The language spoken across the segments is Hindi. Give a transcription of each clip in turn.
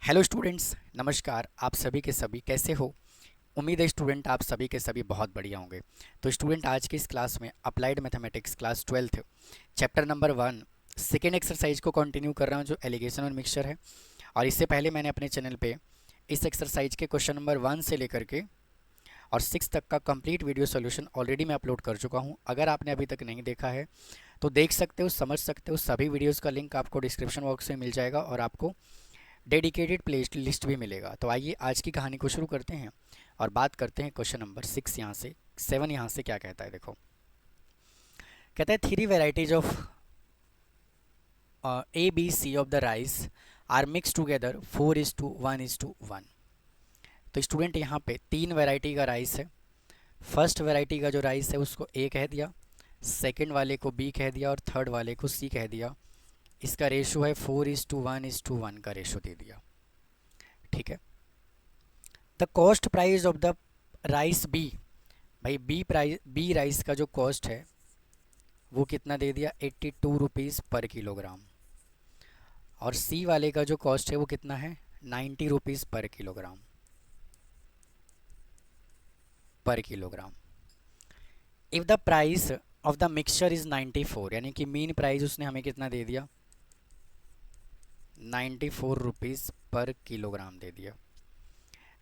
हेलो स्टूडेंट्स, नमस्कार। आप सभी के सभी कैसे हो? उम्मीद है स्टूडेंट आप सभी के सभी बहुत बढ़िया होंगे। तो स्टूडेंट, आज की इस क्लास में applied mathematics class 12th chapter number 1 second exercise को कंटिन्यू कर रहा हूँ, जो एलिगेशन और मिक्सचर है। और इससे पहले मैंने अपने चैनल पे इस एक्सरसाइज के क्वेश्चन नंबर 1 से लेकर के और 6 तक का कंप्लीट वीडियो सोल्यूशन ऑलरेडी मैं अपलोड कर चुका हूँ। अगर आपने अभी तक नहीं देखा है तो देख सकते हो, समझ सकते हो। सभी वीडियोज़ का लिंक आपको डिस्क्रिप्शन बॉक्स में मिल जाएगा और आपको डेडिकेटेड प्ले लिस्ट भी मिलेगा। तो आइए आज की कहानी को शुरू करते हैं और बात करते हैं क्वेश्चन नंबर 6 यहाँ से 7 यहाँ से क्या कहता है। देखो, कहता है three varieties of A B C of the rice are mix together 4:1:1। तो स्टूडेंट, यहाँ पे तीन वैरायटी का राइस है। फर्स्ट वैरायटी का जो राइस है उसको ए कह दिया, सेकेंड वाले को बी कह दिया और थर्ड वाले को सी कह दिया। इसका रेशो है 4:1:1 का रेशो दे दिया। ठीक है। The cost price of the rice B, भाई बी राइस का जो कॉस्ट है वो कितना दे दिया, 82 रुपीज़ पर किलोग्राम। और सी वाले का जो कॉस्ट है वो कितना है, 90 रुपीज़ पर kilogram. If the price of the mixture is 94, यानी कि मीन प्राइस उसने हमें कितना दे दिया, 94 रुपीज़ पर किलोग्राम दे दिया।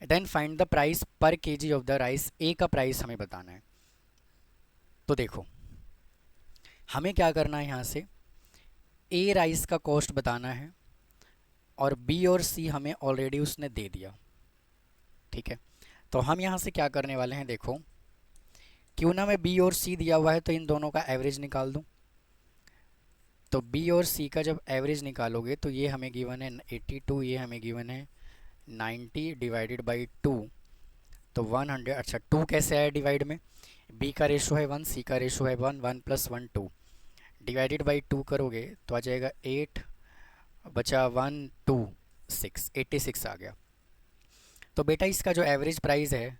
देन फाइंड द प्राइस पर केजी ऑफ द राइस। ए का प्राइस हमें बताना है। तो देखो, हमें क्या करना है, यहाँ से ए राइस का कॉस्ट बताना है और बी और सी हमें ऑलरेडी उसने दे दिया। ठीक है। तो हम यहाँ से क्या करने वाले हैं, देखो, क्यों ना मैं बी और सी दिया हुआ है तो इन दोनों का एवरेज निकाल दूँ। तो बी और सी का जब एवरेज निकालोगे तो ये हमें गिवन है 82, ये हमें गिवन है 90 डिवाइडेड बाई 2, तो 100। अच्छा, 2 कैसे आया डिवाइड में, बी का रेशो है 1, सी का रेशो है 1, 1 + 1 2, डिवाइडेड बाई 2 करोगे तो आ जाएगा 8, बचा 1 2 6, 86 आ गया। तो बेटा, इसका जो एवरेज प्राइस है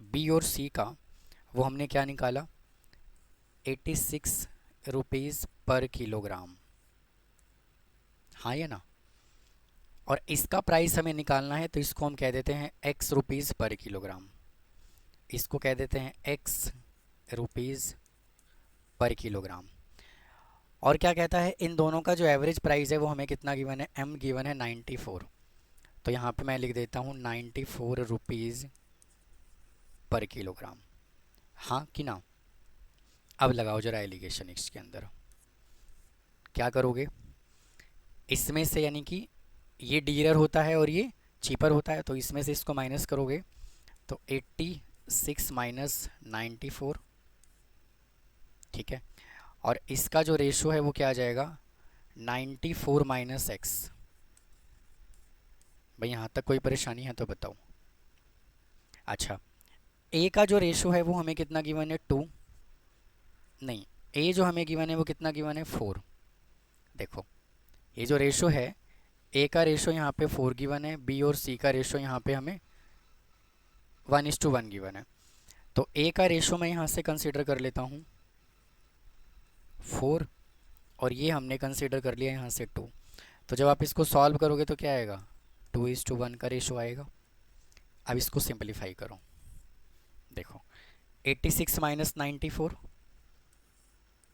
बी और सी का वो हमने क्या निकाला, 86 रुपीज़ पर किलोग्राम। हाँ या ना। और इसका प्राइस हमें निकालना है तो इसको हम कह देते हैं एक्स रुपीज़ पर किलोग्राम। इसको कह देते हैं एक्स रुपीज़ पर किलोग्राम। और क्या कहता है, इन दोनों का जो एवरेज प्राइस है वो हमें कितना गिवन है, एम गिवन है 94। तो यहाँ पे मैं लिख देता हूँ 94 रुपीज़ पर किलोग्राम। हाँ कि ना। अब लगाओ जरा एलिगेशन इसके अंदर। क्या करोगे, इसमें से यानी कि ये डीलर होता है और ये चीपर होता है, तो इसमें से इसको माइनस करोगे तो 86 माइनस 94। ठीक है। और इसका जो रेशो है वो क्या आ जाएगा, 94 माइनस एक्स। भाई यहाँ तक कोई परेशानी है तो बताओ। अच्छा, ए का जो रेशो है वो हमें कितना गिवन है, 2। नहीं, ए जो हमें गिवन है वो कितना गिवन है, 4। देखो, ये जो रेशो है, ए का रेशो यहाँ पे 4 गिवन है, बी और सी का रेशो यहाँ पे हमें 1:1 गिवन है। तो ए का रेशो मैं यहाँ से कंसिडर कर लेता हूँ 4, और ये हमने कंसिडर कर लिया यहाँ से 2। तो जब आप इसको सॉल्व करोगे तो क्या आएगा, 2:1 का रेशो आएगा। अब इसको सिंपलीफाई करो। देखो, 86 माइनस 94,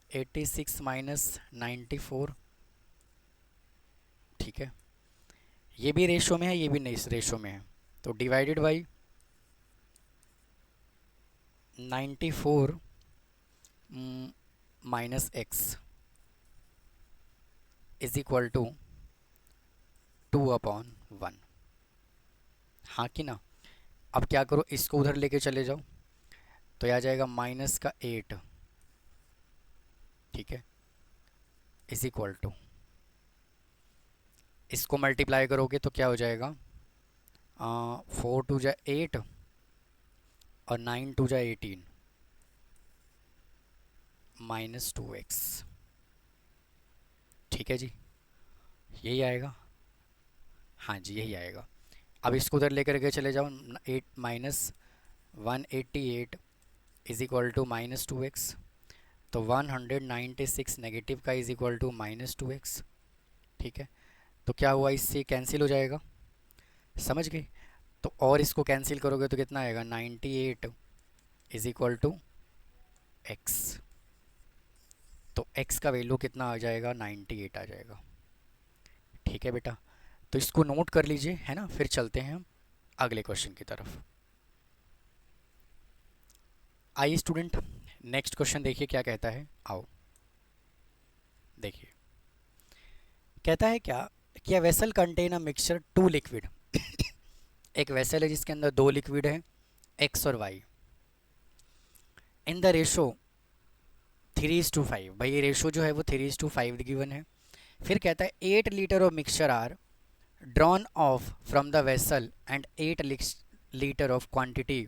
86 माइनस 94। ठीक है, ये भी रेशो में है, ये भी नहीं रेशो में है, तो divided by 94 minus x is equal to 2/1। हाँ कि ना। अब क्या करो, इसको उधर लेके चले जाओ तो यह आ जाएगा माइनस का 8। ठीक है, इज इक्वल टू, इसको मल्टीप्लाई करोगे तो क्या हो जाएगा, 4 2 जा 8 और 9 2 जा 18 माइनस 2x। ठीक है जी, यही आएगा। हाँ जी, यही आएगा। अब इसको उधर लेकर के चले जाओ, 8 minus 188 is equal to minus 2x, तो 196 नेगेटिव का is equal to minus 2x। ठीक है, तो क्या हुआ, इससे कैंसिल हो जाएगा। समझ गए? तो और इसको कैंसिल करोगे तो कितना आएगा, 98 इज इक्वल टू एक्स। तो x का वैल्यू कितना आ जाएगा, 98 आ जाएगा। ठीक है बेटा, तो इसको नोट कर लीजिए, है ना। फिर चलते हैं हम अगले क्वेश्चन की तरफ। आइए स्टूडेंट, नेक्स्ट क्वेश्चन देखिए क्या कहता है। आओ देखिए, कहता है क्या कि vessel contain a mixture two liquid. एक वेसल है जिसके अंदर दो लिक्विड है, एक्स और वाई, इन द रेशो 3:5। भाई ये रेशो जो है वो 3:5 गिवन है। फिर कहता है 8 litre of mixture are drawn off from the vessel and 8 litre of quantity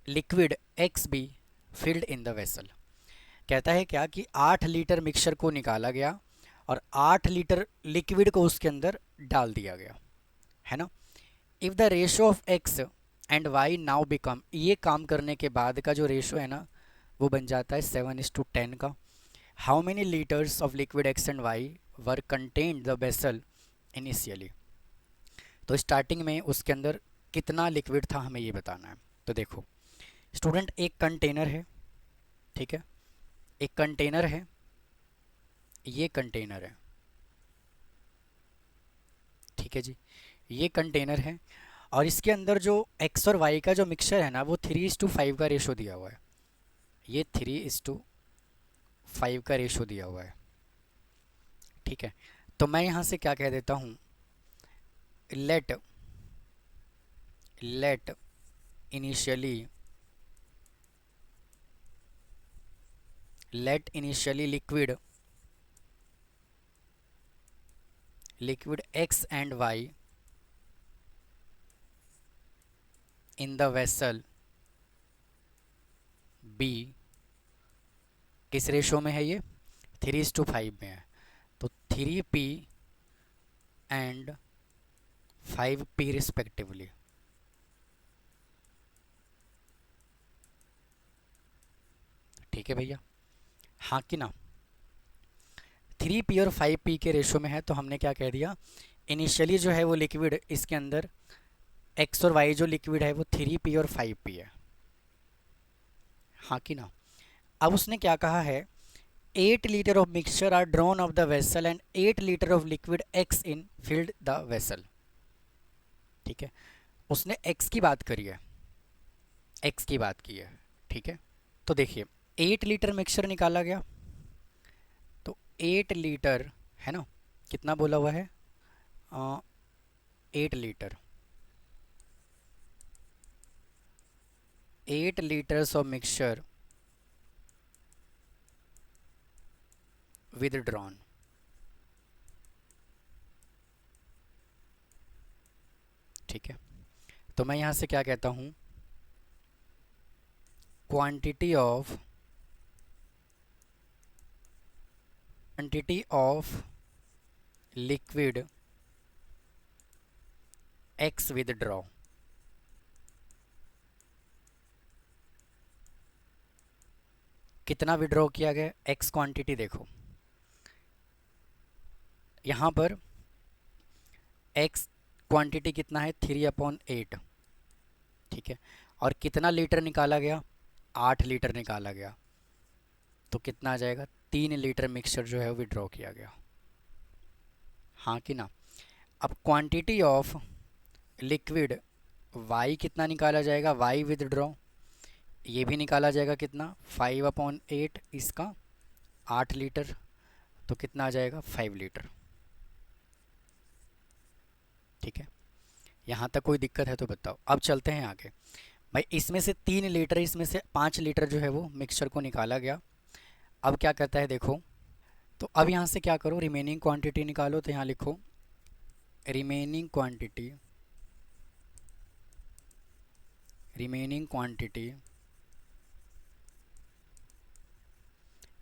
liquid x be filled in the vessel. कहता है क्या कि 8 लीटर मिक्सचर को निकाला गया और 8 लीटर लिक्विड को उसके अंदर डाल दिया गया, है ना। If the ratio of x and y now become, ये काम करने के बाद का जो रेशो है ना वो बन जाता है 7:10 का। How many litres of liquid x and why were contained the vessel initially. तो स्टार्टिंग में उसके अंदर कितना लिक्विड था हमें ये बताना है। तो देखो स्टूडेंट, एक कंटेनर है, ठीक है, एक कंटेनर है, ये कंटेनर है, ठीक है जी, ये कंटेनर है और इसके अंदर जो एक्स और वाई का जो मिक्सचर है ना वो 3:5 का रेशो दिया हुआ है। ये 3:5 का रेशो दिया हुआ है, ठीक है। तो मैं यहाँ से क्या कह देता हूँ, let let initially liquid x and y in the vessel be, किस रेशो में है ये, 3:5 में है। तो 3p एंड 5p रिस्पेक्टिवली। ठीक है भैया, हाँ कि ना। 3p और 5p के रेशो में है तो हमने क्या कह दिया, इनिशियली जो है वो लिक्विड इसके अंदर एक्स और वाई जो लिक्विड है वो 3p और 5p है, हाँ कि ना। अब उसने क्या कहा है, 8 litre of mixture are drawn off the vessel and 8 litre of liquid x in filled the vessel. ठीक है, उसने एक्स की बात करी है, एक्स की बात की है, ठीक है। तो देखिए 8 लीटर मिक्सचर निकाला गया, तो 8 लीटर है ना, कितना बोला हुआ है, 8 litre, 8 litres of mixture withdrawn। ठीक है, तो मैं यहाँ से क्या कहता हूँ, quantity of liquid x withdraw. कितना विड्रॉ किया गया, एक्स क्वांटिटी देखो यहाँ पर एक्स क्वांटिटी कितना है, 3/8, ठीक है। और कितना लीटर निकाला गया, 8 लीटर निकाला गया, तो कितना आ जाएगा, 3 लीटर मिक्सचर जो है वो विड्रॉ किया गया, हाँ कि ना। अब क्वांटिटी ऑफ लिक्विड वाई कितना निकाला जाएगा, वाई विदड्रॉ, ये भी निकाला जाएगा, कितना 5/8, इसका 8 लीटर, तो कितना आ जाएगा 5 लीटर। ठीक है, यहाँ तक कोई दिक्कत है तो बताओ। अब चलते हैं आगे। भाई इसमें से 3 लीटर, इसमें से 5 लीटर जो है वो मिक्सचर को निकाला गया। अब क्या कहता है देखो, तो अब यहाँ से क्या करो, रिमेनिंग क्वांटिटी निकालो। तो यहाँ लिखो remaining quantity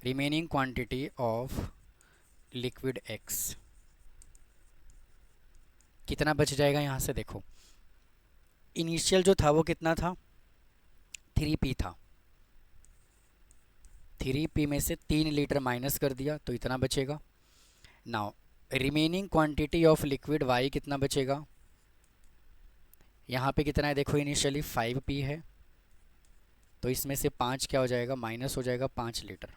remaining quantity of liquid x, कितना बच जाएगा यहाँ से देखो। इनिशियल जो था वो कितना था, 3p था, 3p में से 3 लीटर माइनस कर दिया तो इतना बचेगा। Now remaining quantity of liquid y कितना बचेगा, यहाँ पे कितना है देखो, इनिशियली 5p है, तो इसमें से 5 क्या हो जाएगा, माइनस हो जाएगा 5 लीटर।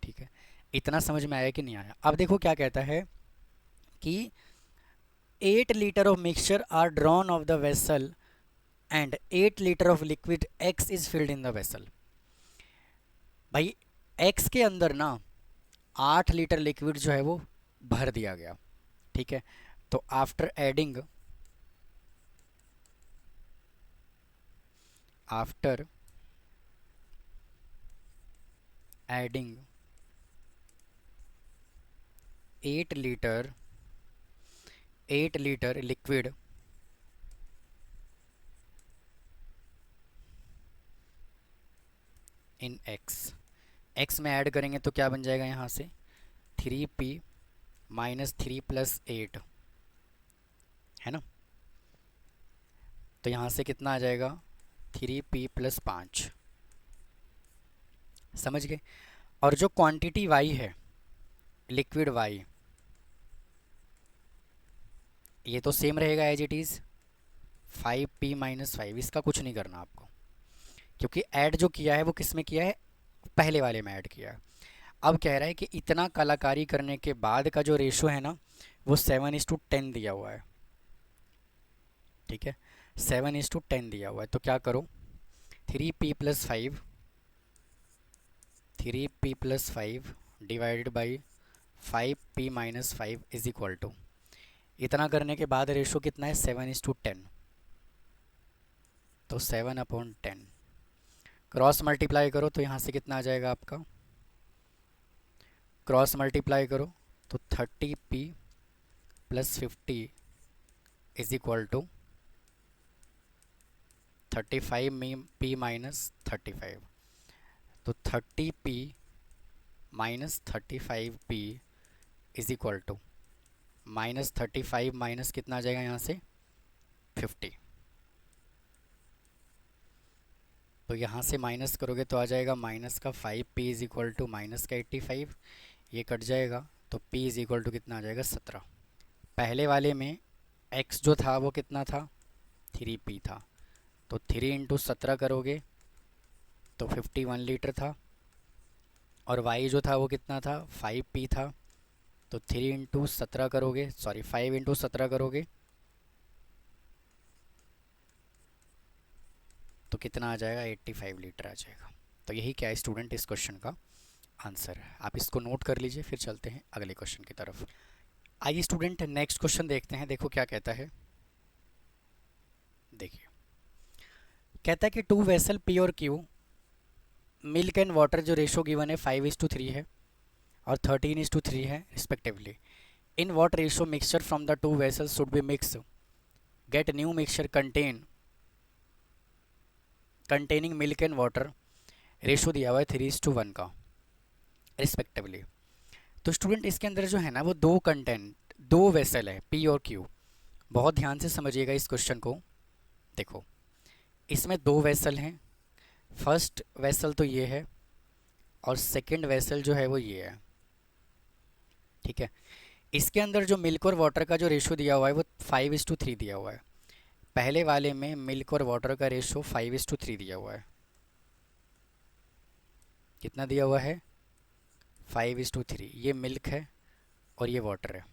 ठीक है, इतना समझ में आया कि नहीं आया? अब देखो क्या कहता है कि 8 litre of mixture are drawn off the vessel and 8 litre of liquid x is filled in the vessel. भाई एक्स के अंदर ना 8 लीटर लिक्विड जो है वो भर दिया गया। ठीक है, तो after adding adding 8 litre liquid in x में ऐड करेंगे तो क्या बन जाएगा यहाँ से 3p माइनस 3 प्लस 8 है ना, तो यहाँ से कितना आ जाएगा 3p प्लस 5। समझ गए? और जो क्वांटिटी y है, लिक्विड y, ये तो सेम रहेगा as it is 5p minus 5, इसका कुछ नहीं करना आपको, क्योंकि ऐड जो किया है वो किस में किया है, पहले वाले में ऐड किया है। अब कह रहा है कि इतना कलाकारी करने के बाद का जो रेशो है ना वो 7:10 दिया हुआ है। ठीक है, 7:10 दिया हुआ है, तो क्या करो 3p plus 5 divided by 5p minus 5 is equal to, इतना करने के बाद रेशो कितना है 7:10, तो 7/10 क्रॉस मल्टीप्लाई करो तो यहाँ से कितना आ जाएगा आपका, क्रॉस मल्टीप्लाई करो तो 30p plus 50 is equal to 35p minus 35, तो 30p minus 35p is equal to minus 35 minus कितना आ जाएगा यहाँ से 50, तो यहाँ से माइनस करोगे तो आ जाएगा माइनस का 5p is equal to minus का 85, ये कट जाएगा तो p इज इक्वल टू कितना आ जाएगा 17। पहले वाले में x जो था वो कितना था 3p था, तो 3 इंटू 17 करोगे तो 51 लीटर था, और y जो था वो कितना था 5p था, तो 3 इंटू 17 करोगे, सॉरी 5 इंटू 17 करोगे तो कितना आ जाएगा 85 लीटर आ जाएगा। तो यही क्या है स्टूडेंट इस क्वेश्चन का आंसर है। आप इसको नोट कर लीजिए, फिर चलते हैं अगले क्वेश्चन की तरफ। आइए स्टूडेंट नेक्स्ट क्वेश्चन देखते हैं, देखो क्या कहता है। देखिए कहता है कि 2 वेसल पी और क्यू, मिल्क एंड वाटर जो रेशो गिवन है 5:3 है और 13:3 है respectively. In what ratio mixture from the 2 vessels should be mix, get new mixture containing milk and water, ratio दिया हुआ है 3:1 का रिस्पेक्टिवली। तो स्टूडेंट इसके अंदर जो है ना वो दो वेसल है पी और क्यू। बहुत ध्यान से समझिएगा इस क्वेश्चन को। देखो इसमें 2 वेसल हैं, फर्स्ट वेसल तो ये है और सेकंड वेसल जो है वो ये है। ठीक है, इसके अंदर जो मिल्क और वाटर का जो रेशो दिया हुआ है वो 5:3 दिया हुआ है। पहले वाले में मिल्क और वाटर का रेशो 5:3 दिया हुआ है। कितना दिया हुआ है 5:3, ये मिल्क है और ये वाटर है।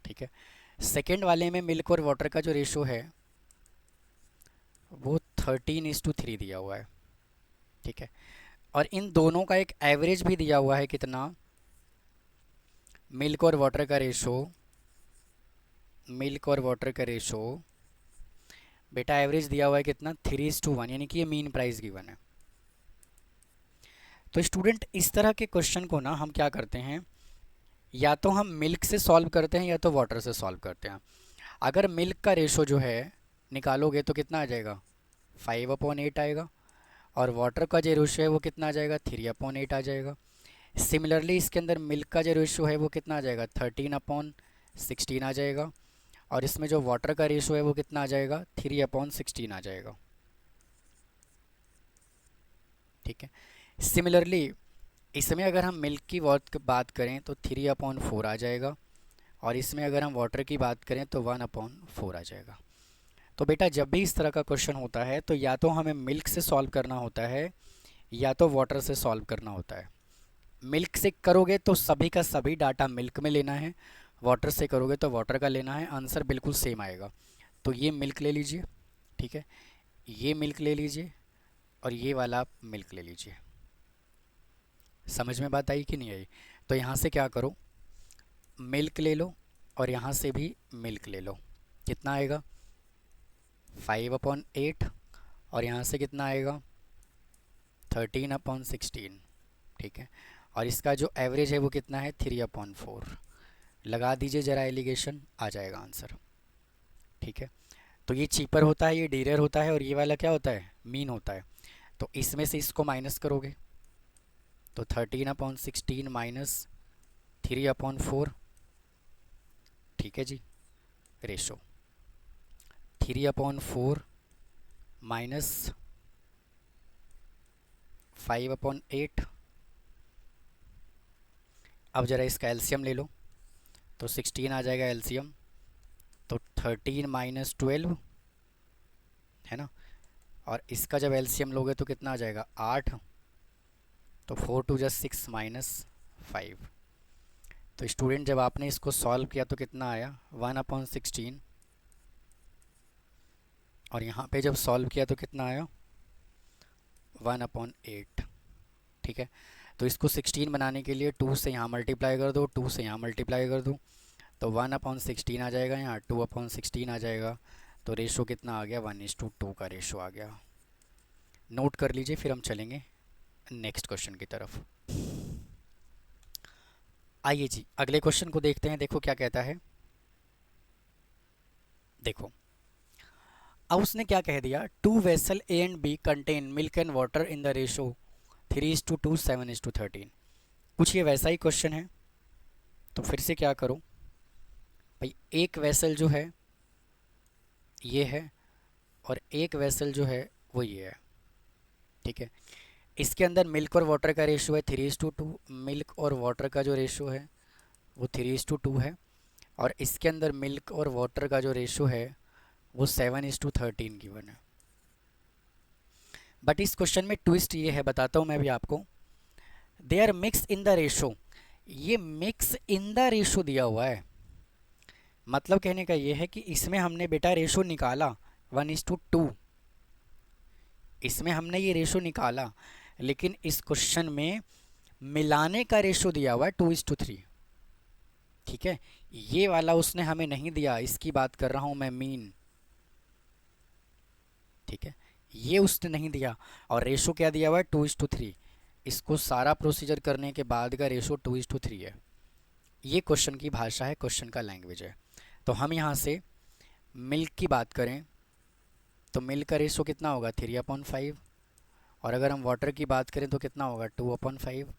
ठीक है, सेकेंड वाले में मिल्क और वाटर का जो रेशो है वो 13:3 दिया हुआ है। ठीक है, और इन दोनों का एक एवरेज भी दिया हुआ है, कितना, मिल्क और वाटर का रेशो बेटा एवरेज दिया हुआ है कितना 3:1, यानी कि ये मीन प्राइस गिवन है। तो स्टूडेंट इस तरह के क्वेश्चन को ना हम क्या करते हैं, या तो हम मिल्क से सॉल्व करते हैं या तो वाटर से सॉल्व करते हैं। अगर मिल्क का रेशो जो है निकालोगे तो कितना आ जाएगा 5/8 आएगा, और वाटर का जो रेशो है वो कितना आ जाएगा 3/8 आ जाएगा। सिमिलरली इसके अंदर मिल्क का जो रेशो है वो कितना आ जाएगा 13/16 आ जाएगा, और इसमें जो वाटर का रेशो है वो कितना आ जाएगा 3/16 आ जाएगा। ठीक है, सिमिलरली इसमें अगर हम मिल्क की बात करें तो 3/4 आ जाएगा, और इसमें अगर हम वाटर की बात करें तो 1/4 आ जाएगा। तो बेटा जब भी इस तरह का क्वेश्चन होता है तो या तो हमें मिल्क से सॉल्व करना होता है या तो वाटर से सॉल्व करना होता है। मिल्क से करोगे तो सभी का सभी डाटा मिल्क में लेना है, वाटर से करोगे तो वाटर का लेना है, आंसर बिल्कुल सेम आएगा। तो ये मिल्क ले लीजिए, ठीक है, ये मिल्क ले लीजिए और ये वाला आप मिल्क ले लीजिए। समझ में बात आई कि नहीं आई? तो यहाँ से क्या करो, मिल्क ले लो और यहाँ से भी मिल्क ले लो। कितना आएगा? 5/8। और यहाँ से कितना आएगा? 13/16। ठीक है, और इसका जो एवरेज है वो कितना है? 3/4। लगा दीजिए ज़रा एलिगेशन, आ जाएगा आंसर। ठीक है, तो ये चीपर होता है, ये डीरियर होता है, और ये वाला क्या होता है? मीन होता है। तो इसमें से इसको माइनस करोगे तो 13/16 माइनस 3/4। ठीक है जी, रेशो 3/4 माइनस 5/8। अब ज़रा इसका एलसीएम ले लो तो 16 आ जाएगा एलसीएम, तो 13 माइनस 12 है ना। और इसका जब एलसीएम लोगे तो कितना आ जाएगा? 8। तो 4 2 + 6 माइनस 5। तो स्टूडेंट जब आपने इसको सॉल्व किया तो कितना आया? 1/16। और यहाँ पे जब सॉल्व किया तो कितना आया? 1/8। ठीक है, तो इसको 16 बनाने के लिए 2 से यहाँ मल्टीप्लाई कर दो, 2 से यहाँ मल्टीप्लाई कर दो, तो 1/16 आ जाएगा, यहाँ 2/16 आ जाएगा। तो रेशो कितना आ गया? 1:2 का रेशो आ गया। नोट कर लीजिए, फिर हम चलेंगे नेक्स्ट क्वेश्चन की तरफ। आइए जी अगले क्वेश्चन को देखते हैं। देखो क्या कहता है, देखो अब उसने क्या कह दिया, 2 vessel A and B contain milk and water in the ratio 3:2 7:13। कुछ ये वैसा ही क्वेश्चन है। तो फिर से क्या करो भाई, एक वेसल जो है ये है और एक वेसल जो है वो ये है। ठीक है, इसके अंदर मिल्क और वाटर का रेशो है 3:2। मिल्क और वाटर का जो रेशो है वो 3:2 है, और इसके अंदर मिल्क और वाटर का जो रेशो है वो 7:13 गिवन है। बट इस क्वेश्चन में ट्विस्ट ये है, बताता हूँ मैं भी आपको। They are mix in the ratio, ये मिक्स इन द रेशो दिया हुआ है। मतलब कहने का ये है कि इसमें हमने बेटा रेशो निकाला 1:2, इसमें हमने ये रेशो निकाला, लेकिन इस क्वेश्चन में मिलाने का रेशो दिया हुआ है 2:3। ठीक है, ये वाला उसने हमें नहीं दिया, इसकी बात कर रहा हूँ मैं, मीन। ठीक है, ये उसने नहीं दिया, और रेशो क्या दिया हुआ है? 2:3। इसको सारा प्रोसीजर करने के बाद का रेशो 2:3 है। ये क्वेश्चन की भाषा है, क्वेश्चन का लैंग्वेज है। तो हम यहाँ से मिल्क की बात करें तो मिल्क का रेशो कितना होगा? 3/5। और अगर हम वाटर की बात करें तो कितना होगा? 2/5।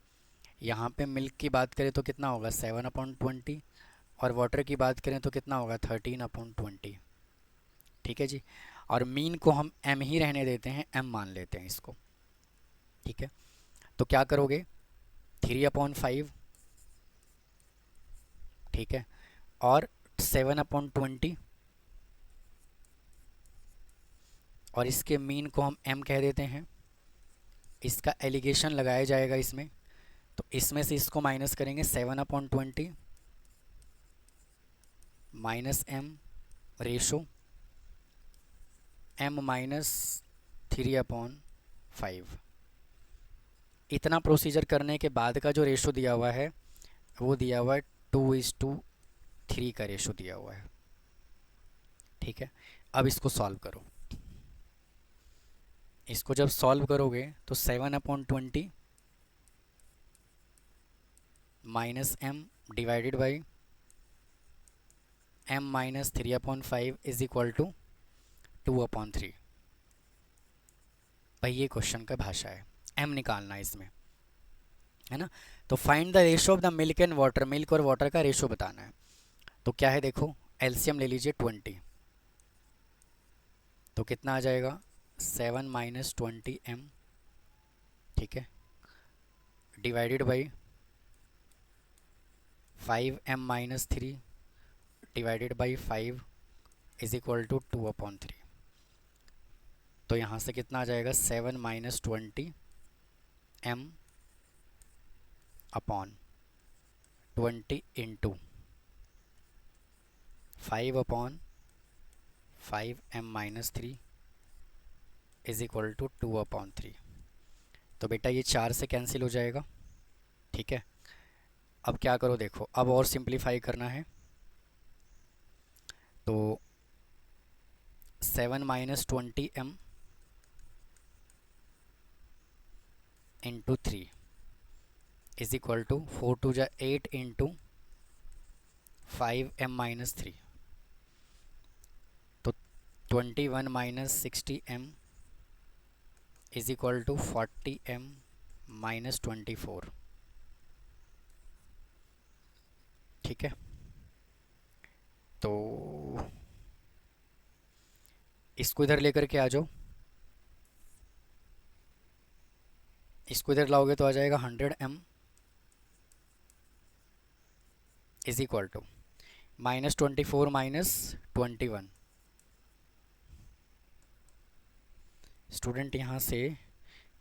यहाँ पे मिल्क की बात करें तो कितना होगा? 7/20। और वाटर की बात करें तो कितना होगा? 13/20। ठीक है जी, और मीन को हम m ही रहने देते हैं, m मान लेते हैं इसको। ठीक है, तो क्या करोगे? 3/5, ठीक है, और 7/20, और इसके मीन को हम m कह देते हैं। इसका एलिगेशन लगाया जाएगा इसमें, तो इसमें से इसको माइनस करेंगे, 7/20 minus m ratio m minus 3/5। इतना प्रोसीजर करने के बाद का जो रेशो दिया हुआ है वो दिया हुआ है 2:3 का रेशो दिया हुआ है। ठीक है, अब इसको सॉल्व करो। इसको जब सॉल्व करोगे तो 7/20 minus m divided by m minus 3/5 is equal to 2/3। भाई ये क्वेश्चन का भाषा है, m निकालना है इसमें, है ना। तो find the ratio of the milk and water, milk और वाटर का रेशो बताना है। तो क्या है, देखो एलसीएम ले लीजिए 20, तो कितना आ जाएगा? 7 माइनस 20m, ठीक है, divided by 5m minus 3 divided by 5 is equal to 2/3। तो यहाँ से कितना आ जाएगा 7 minus 20 m upon 20 into 5 upon 5m minus 3 is equal to 2 upon 3। तो बेटा ये 4 से कैंसिल हो जाएगा, ठीक है। अब क्या करो देखो, अब और सिंप्लीफाई करना है। तो 7 minus 20m into 3 is equal to 4 टू जा 8 इंटू 5m माइनस 3। तो 21 minus 60m is equal to 40m minus 24, ठीक है। तो इसको इधर लेकर के आ जाओ, इसको इधर लाओगे तो आ जाएगा 100m is equal to minus 24 minus 21। Student यहाँ से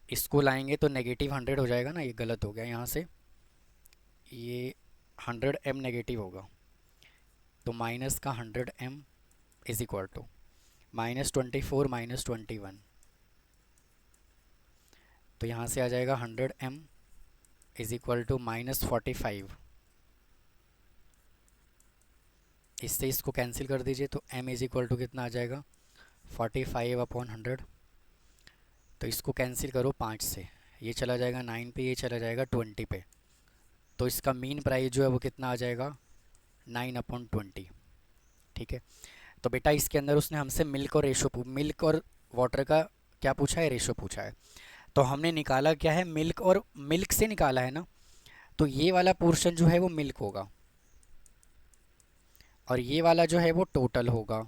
इसको लाएंगे तो नेगेटिव 100 हो जाएगा ना, ये गलत हो गया, यहाँ से ये 100m नेगेटिव होगा, तो माइनस का 100m is equal to minus 24 minus 21। तो यहाँ से आ जाएगा 100m is equal to minus 45। इससे इसको कैंसिल कर दीजिए तो m इज इक्वल टू कितना आ जाएगा 45 अपॉन 100। तो इसको कैंसिल करो 5 से, ये चला जाएगा 9 पे, ये चला जाएगा 20 पे। तो इसका मीन प्राइस जो है वो कितना आ जाएगा 9 अपॉन 20, ठीक है। तो बेटा इसके अंदर उसने हमसे मिल्क और वाटर का क्या पूछा है, रेशो पूछा है। तो हमने निकाला क्या है, मिल्क, और मिल्क से निकाला है ना, तो ये वाला पोर्शन जो है वो मिल्क होगा और ये वाला जो है वो टोटल होगा,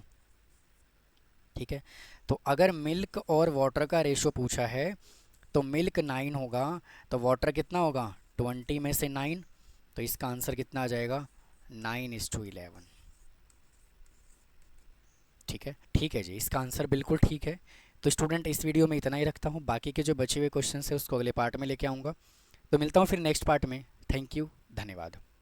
ठीक है। तो अगर मिल्क और वाटर का रेशो पूछा है तो मिल्क 9 होगा, तो वाटर कितना होगा 20 में से 9, तो इसका आंसर कितना आ जाएगा 9:11, ठीक है। ठीक है जी, इसका आंसर बिल्कुल ठीक है। तो स्टूडेंट इस वीडियो में इतना ही रखता हूँ, बाकी के जो बचे हुए क्वेश्चन है उसको अगले पार्ट में लेके आऊँगा। तो मिलता हूँ फिर नेक्स्ट पार्ट में। थैंक यू, धन्यवाद।